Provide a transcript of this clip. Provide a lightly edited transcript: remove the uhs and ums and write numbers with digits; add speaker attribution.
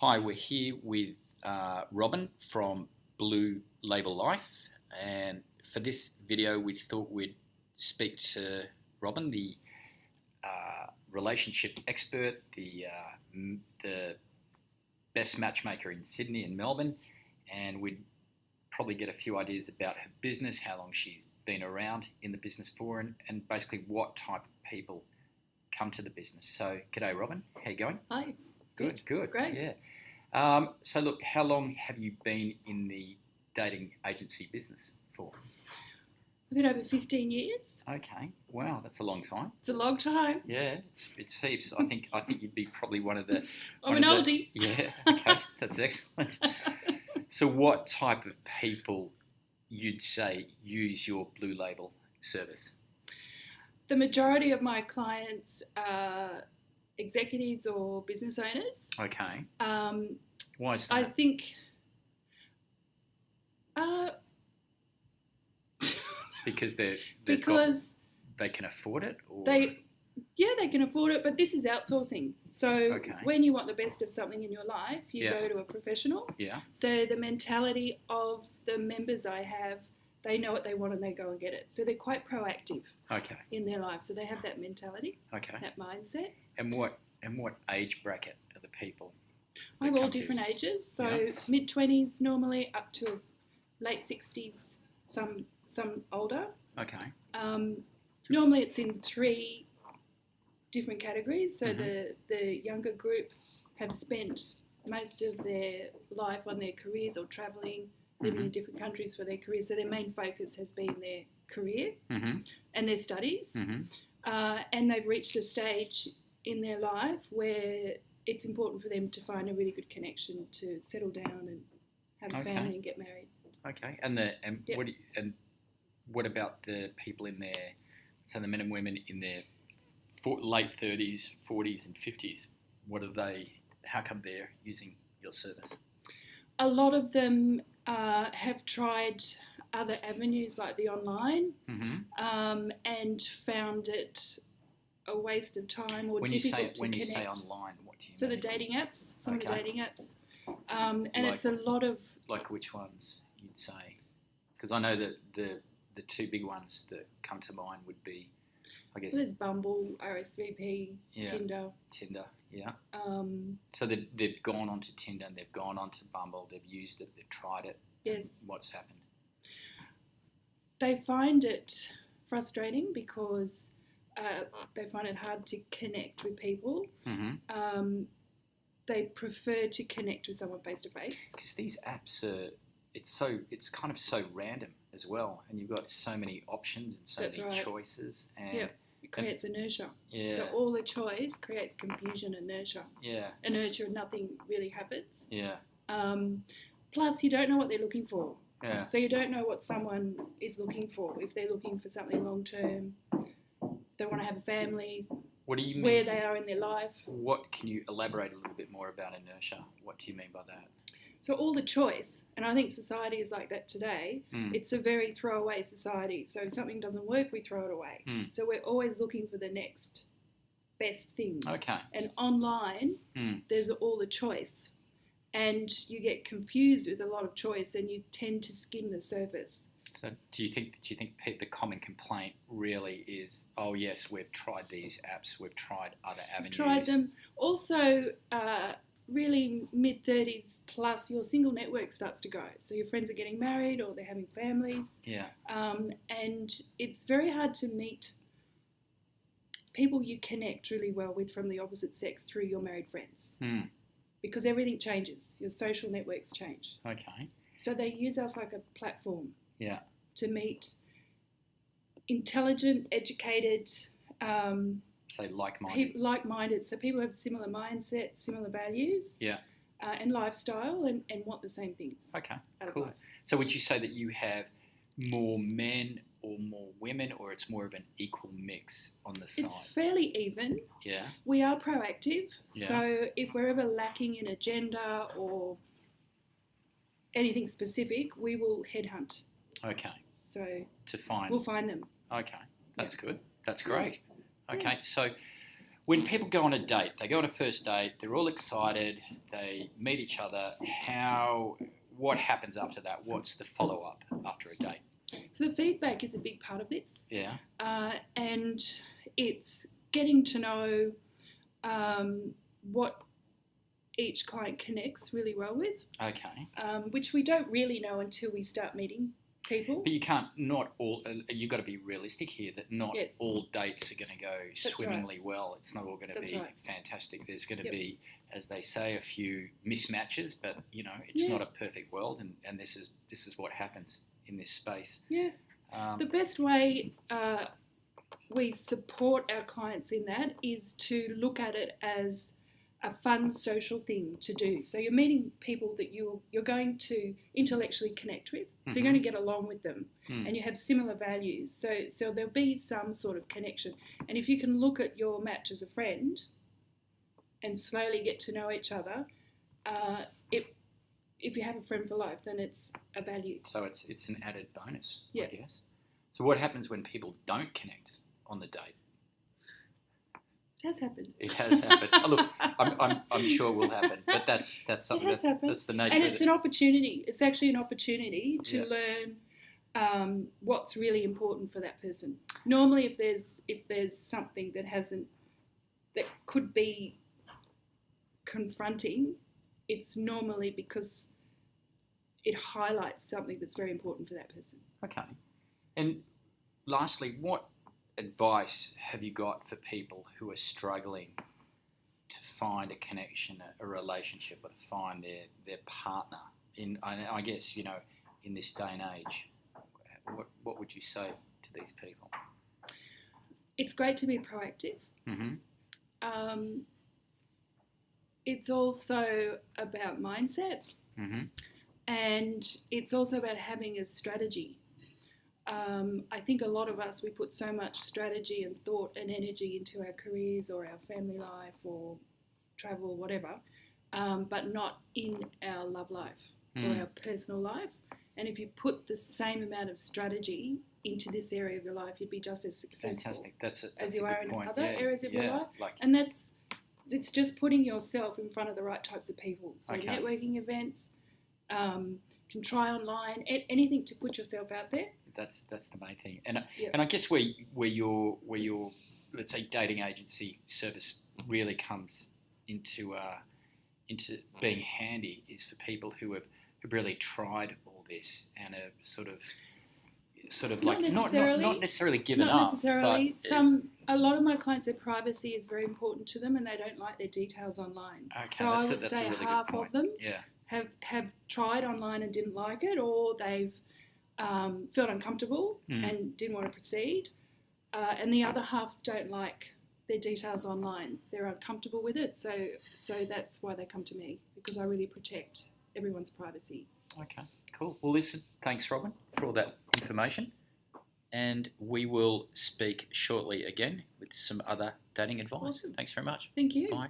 Speaker 1: Hi, we're here with Robyn from Blue Label Life, and for this video, we thought we'd speak to Robyn, the relationship expert, the best matchmaker in Sydney and Melbourne, and we'd probably get a few ideas about her business, how long she's been around in the business for, and basically what type of people come to the business. So, g'day, Robyn. How you going?
Speaker 2: Hi.
Speaker 1: Good.
Speaker 2: Great.
Speaker 1: Yeah. So look, how long have you been in the dating agency business for?
Speaker 2: I've been over 15 years.
Speaker 1: Okay. Wow, that's a long time.
Speaker 2: It's a long time.
Speaker 1: Yeah, it's heaps. I think you'd be probably one of the.
Speaker 2: I'm an oldie.
Speaker 1: Yeah. Okay, that's excellent. So, what type of people you'd say use your Blue Label service?
Speaker 2: The majority of my clients are executives or business owners.
Speaker 1: Okay. Why is that?
Speaker 2: I think
Speaker 1: because they can afford it, or
Speaker 2: they can afford it, but this is outsourcing. So when you want the best of something in your life, you go to a professional.
Speaker 1: Yeah.
Speaker 2: So the mentality of the members I have, they know what they want and they go and get it. So they're quite proactive. In their life. So they have that mentality. That mindset.
Speaker 1: And what age bracket are the people?
Speaker 2: I have all different ages. So mid-20s normally up to late 60s, some older.
Speaker 1: Okay.
Speaker 2: Normally it's in 3 different categories. So the younger group have spent most of their life on their careers or travelling, living in different countries for their careers. So their main focus has been their career and their studies. And they've reached a stage in their life where it's important for them to find a really good connection to settle down and have a family and get married.
Speaker 1: Okay. What about the people in their, so the men and women in their late 30s, 40s and 50s? How come they're using your service?
Speaker 2: A lot of them have tried other avenues like the online and found it a waste of time or difficult to connect.
Speaker 1: When you say online, what do you mean?
Speaker 2: So the dating apps, some of the dating apps. And it's a lot of...
Speaker 1: Like which ones you'd say? Because I know that the 2 big ones that come to mind would be, I guess...
Speaker 2: There's Bumble, RSVP, Tinder.
Speaker 1: Tinder, yeah. So they've gone onto Tinder and they've gone onto Bumble, they've used it, they've tried it.
Speaker 2: Yes.
Speaker 1: What's happened?
Speaker 2: They find it frustrating because they find it hard to connect with people. They prefer to connect with someone face to face.
Speaker 1: Because these apps it's kind of so random as well, and you've got so many options and so many choices, and
Speaker 2: it creates inertia.
Speaker 1: Yeah.
Speaker 2: So all the choice creates confusion, inertia.
Speaker 1: Yeah.
Speaker 2: Inertia, nothing really happens.
Speaker 1: Yeah.
Speaker 2: Plus, you don't know what they're looking for.
Speaker 1: Yeah.
Speaker 2: So you don't know what someone is looking for. If they're looking for something long term, they want to have a family.
Speaker 1: What do you mean?
Speaker 2: Where they are in their life.
Speaker 1: What can you elaborate a little bit more about inertia? What do you mean by that?
Speaker 2: So all the choice, and I think society is like that today. It's a very throwaway society. So if something doesn't work, we throw it away. So we're always looking for the next best thing.
Speaker 1: Okay.
Speaker 2: And online, there's all the choice. And you get confused with a lot of choice and you tend to skim the surface.
Speaker 1: So do you think the common complaint really is, oh yes, we've tried these apps, we've tried other avenues.
Speaker 2: We've tried them. Also, really mid-30s plus, your single network starts to go. So your friends are getting married or they're having families.
Speaker 1: Yeah.
Speaker 2: And it's very hard to meet people you connect really well with from the opposite sex through your married friends. Because everything changes. Your social networks change. Okay. So they use us like a platform.
Speaker 1: Yeah.
Speaker 2: To meet intelligent, educated,
Speaker 1: so
Speaker 2: like-minded. So people have similar mindsets, similar values, and lifestyle, and want the same things.
Speaker 1: Okay, cool. So would you say that you have more men or more women, or it's more of an equal mix on the side?
Speaker 2: It's fairly even.
Speaker 1: Yeah.
Speaker 2: We are proactive. Yeah. So if we're ever lacking in agenda or anything specific, we will headhunt.
Speaker 1: Okay.
Speaker 2: So we'll find them.
Speaker 1: Okay, that's good. That's great. Okay, so when people go on a date, they go on a first date, they're all excited, they meet each other. What happens after that? What's the follow-up after a date?
Speaker 2: So the feedback is a big part of this.
Speaker 1: Yeah.
Speaker 2: And it's getting to know what each client connects really well with.
Speaker 1: Okay.
Speaker 2: Which we don't really know until we start meeting people.
Speaker 1: But you can't, you've got to be realistic here that not all dates are going to go swimmingly well. It's not all going to be fantastic. There's going to be, as they say, a few mismatches, but, it's not a perfect world, and this is what happens in this space.
Speaker 2: Yeah. The best way we support our clients in that is to look at it as a fun social thing to do. So you're meeting people that you're going to intellectually connect with. So you're going to get along with them, and you have similar values. So there'll be some sort of connection. And if you can look at your match as a friend and slowly get to know each other, if you have a friend for life, then it's a value. So
Speaker 1: it's an added bonus,
Speaker 2: I
Speaker 1: guess. So what happens when people don't connect on the date?
Speaker 2: It has happened.
Speaker 1: It has happened. Look, I'm sure it will happen, but that's something that's the nature.
Speaker 2: And it's an opportunity. It's actually an opportunity to learn what's really important for that person. Normally, if there's something that could be confronting, it's normally because it highlights something that's very important for that person.
Speaker 1: Okay. And lastly, what advice have you got for people who are struggling to find a connection, a relationship, or to find their partner? I guess, in this day and age, what would you say to these people?
Speaker 2: It's great to be proactive.
Speaker 1: Mm-hmm.
Speaker 2: It's also about mindset.
Speaker 1: Mm-hmm.
Speaker 2: And it's also about having a strategy. I think a lot of us, we put so much strategy and thought and energy into our careers or our family life or travel, whatever, but not in our love life or our personal life. And if you put the same amount of strategy into this area of your life, you'd be just as successful as you are in other areas of your life. And it's just putting yourself in front of the right types of people. So networking events, can try online, anything to put yourself out there.
Speaker 1: That's the main thing, and I guess where your let's say dating agency service really comes into being handy is for people who have really tried all this and have sort of like not necessarily given up.
Speaker 2: Not necessarily. A lot of my clients, their privacy is very important to them, and they don't like their details online.
Speaker 1: Okay,
Speaker 2: so I would say
Speaker 1: really
Speaker 2: half of them have tried online and didn't like it, or they've felt uncomfortable and didn't want to proceed, and the other half don't like their details online. They're uncomfortable with it, so that's why they come to me, because I really protect everyone's privacy.
Speaker 1: Okay, cool. Well, listen, thanks, Robyn, for all that information, and we will speak shortly again with some other dating advice.
Speaker 2: Awesome.
Speaker 1: Thanks very much.
Speaker 2: Thank you.
Speaker 1: Bye.